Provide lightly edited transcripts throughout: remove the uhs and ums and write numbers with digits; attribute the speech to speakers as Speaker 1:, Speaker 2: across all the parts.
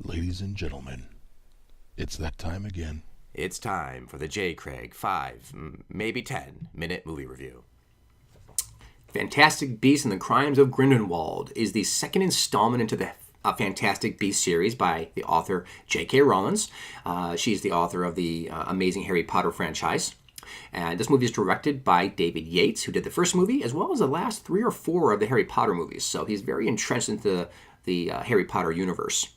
Speaker 1: Ladies and gentlemen, it's that time again.
Speaker 2: It's time for the J. Craig 5, maybe 10-minute movie review. Fastastic Beast and the Crimes of Grindelwald is the second installment into the Fastastic Beast series by the author J.K. Rowling. She's the author of the amazing Harry Potter franchise. And this movie is directed by David Yates, who did the first movie, as well as the last 3 or 4 of the Harry Potter movies. So he's very entrenched into the Harry Potter universe.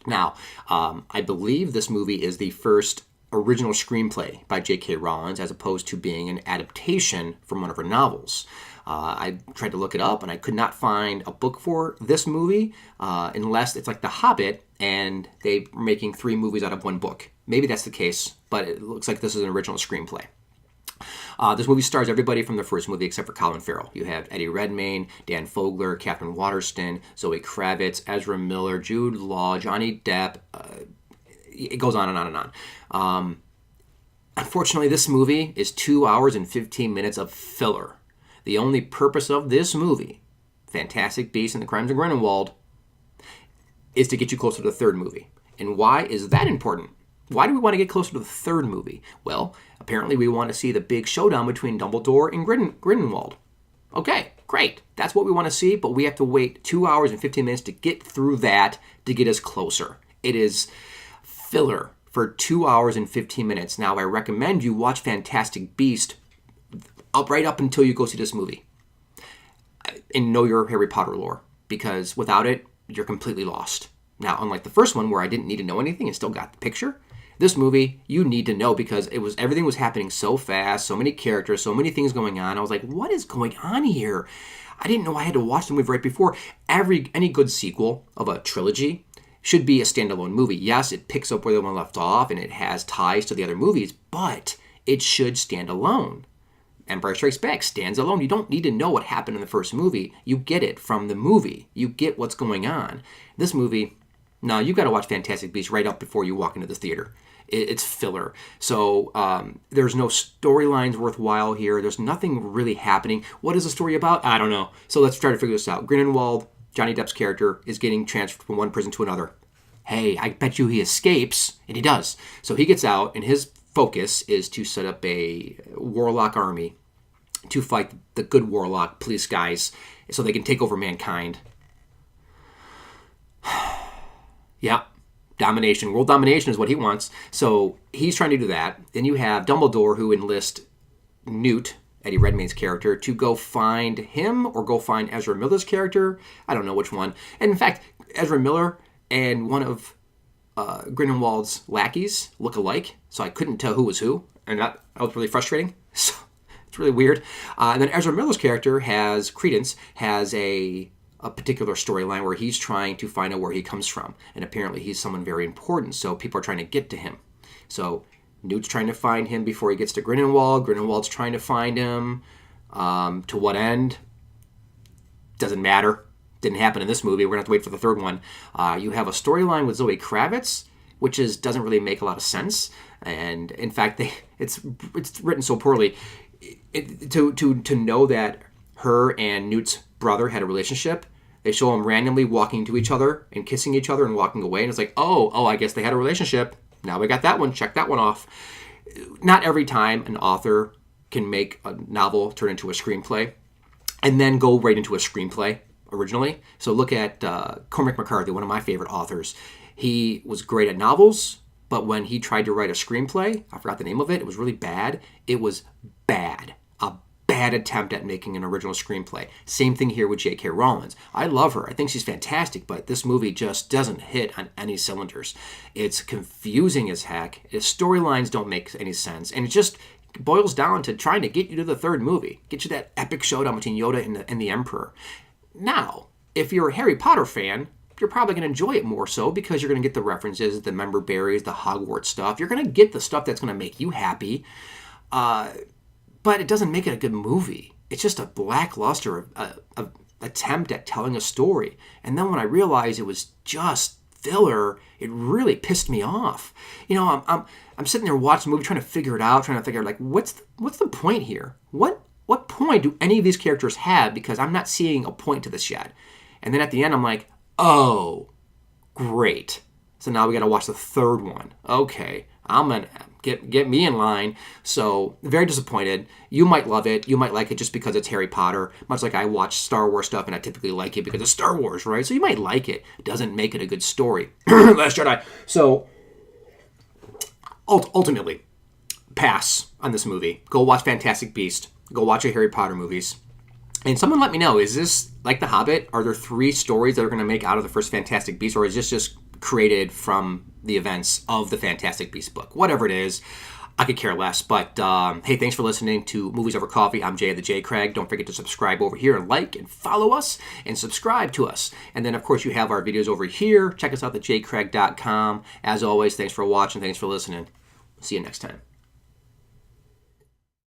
Speaker 2: Now, I believe this movie is the first original screenplay by J.K. Rowling, as opposed to being an adaptation from one of her novels. I tried to look it up, and I could not find a book for this movie, unless it's like The Hobbit, and they're making 3 movies out of one book. Maybe that's the case, but it looks like this is an original screenplay. This movie stars everybody from the first movie except for Colin Farrell. You have Eddie Redmayne, Dan Fogler, Catherine Waterston, Zoe Kravitz, Ezra Miller, Jude Law, Johnny Depp. It goes on and on and on. Unfortunately, this movie is 2 hours and 15 minutes of filler. The only purpose of this movie, Fastastic Beast and the Crimes of Grindelwald, is to get you closer to the third movie. And why is that important? Why do we want to get closer to the third movie? Well, apparently we want to see the big showdown between Dumbledore and Grindelwald. Okay, great. That's what we want to see, but we have to wait 2 hours and 15 minutes to get through that to get us closer. It is filler for 2 hours and 15 minutes. Now, I recommend you watch Fastastic Beast right up until you go see this movie and know your Harry Potter lore, because without it, you're completely lost. Now, unlike the first one where I didn't need to know anything and still got the picture, this movie, you need to know, because everything was happening so fast, so many characters, so many things going on. I was like, what is going on here? I didn't know I had to watch the movie right before. Any good sequel of a trilogy should be a standalone movie. Yes, it picks up where the one left off and it has ties to the other movies, but it should stand alone. Empire Strikes Back stands alone. You don't need to know what happened in the first movie. You get it from the movie. You get what's going on. This movie, no, you got to watch Fastastic Beast right up before you walk into this theater. It's filler. So there's no storylines worthwhile here. There's nothing really happening. What is the story about? I don't know. So let's try to figure this out. Grindelwald, Johnny Depp's character, is getting transferred from one prison to another. Hey, I bet you he escapes, and he does. So he gets out, and his focus is to set up a warlock army to fight the good warlock police guys so they can take over mankind. Yeah, domination. World domination is what he wants. So he's trying to do that. Then you have Dumbledore, who enlists Newt, Eddie Redmayne's character, to go find him or go find Ezra Miller's character. I don't know which one. And in fact, Ezra Miller and one of Grindelwald's lackeys look alike, so I couldn't tell who was who, and that was really frustrating. So it's really weird. And then Ezra Miller's character Credence has a particular storyline where he's trying to find out where he comes from, and apparently he's someone very important, so people are trying to get to him. So Newt's trying to find him before he gets to Grindelwald. Grindelwald's trying to find him. To what end? Doesn't matter. Didn't happen in this movie. We're going to have to wait for the third one. You have a storyline with Zoe Kravitz, which doesn't really make a lot of sense. And in fact, it's written so poorly. To know that her and Newt's brother had a relationship, they show them randomly walking to each other and kissing each other and walking away. And it's like, oh, I guess they had a relationship. Now we got that one. Check that one off. Not every time an author can make a novel turn into a screenplay and then go right into a screenplay originally. So look at Cormac McCarthy, one of my favorite authors. He was great at novels, but when he tried to write a screenplay, I forgot the name of it, it was really bad. It was bad. A bad attempt at making an original screenplay. Same thing here with J.K. Rowling. I love her. I think she's fantastic, but this movie just doesn't hit on any cylinders. It's confusing as heck. Its storylines don't make any sense, and it just boils down to trying to get you to the third movie, get you that epic showdown between Yoda and the Emperor. Now, if you're a Harry Potter fan, you're probably going to enjoy it more so because you're going to get the references, the memberberries, the Hogwarts stuff. You're going to get the stuff that's going to make you happy. But it doesn't make it a good movie. It's just a lackluster attempt at telling a story. And then when I realized it was just filler, it really pissed me off. You know, I'm sitting there watching the movie, trying to figure it out, like, what's the point here? What point do any of these characters have? Because I'm not seeing a point to this yet. And then at the end, I'm like, oh, great. So now we got to watch the third one. Okay, I'm gonna get me in line. So very disappointed. You might love it. You might like it just because it's Harry Potter. Much like I watch Star Wars stuff and I typically like it because it's Star Wars, right? So you might like it. Doesn't make it a good story. Last Jedi. So ultimately, pass on this movie. Go watch Fantastic Beast. Go watch your Harry Potter movies. And someone let me know, is this like The Hobbit? Are there 3 stories that are going to make out of the first Fantastic Beast? Or is this just created from the events of the Fantastic Beast book? Whatever it is, I could care less. But hey, thanks for listening to Movies Over Coffee. I'm Jay of the J. Craig. Don't forget to subscribe over here and like and follow us and subscribe to us. And then, of course, you have our videos over here. Check us out at jcraig.com. As always, thanks for watching. Thanks for listening. See you next time.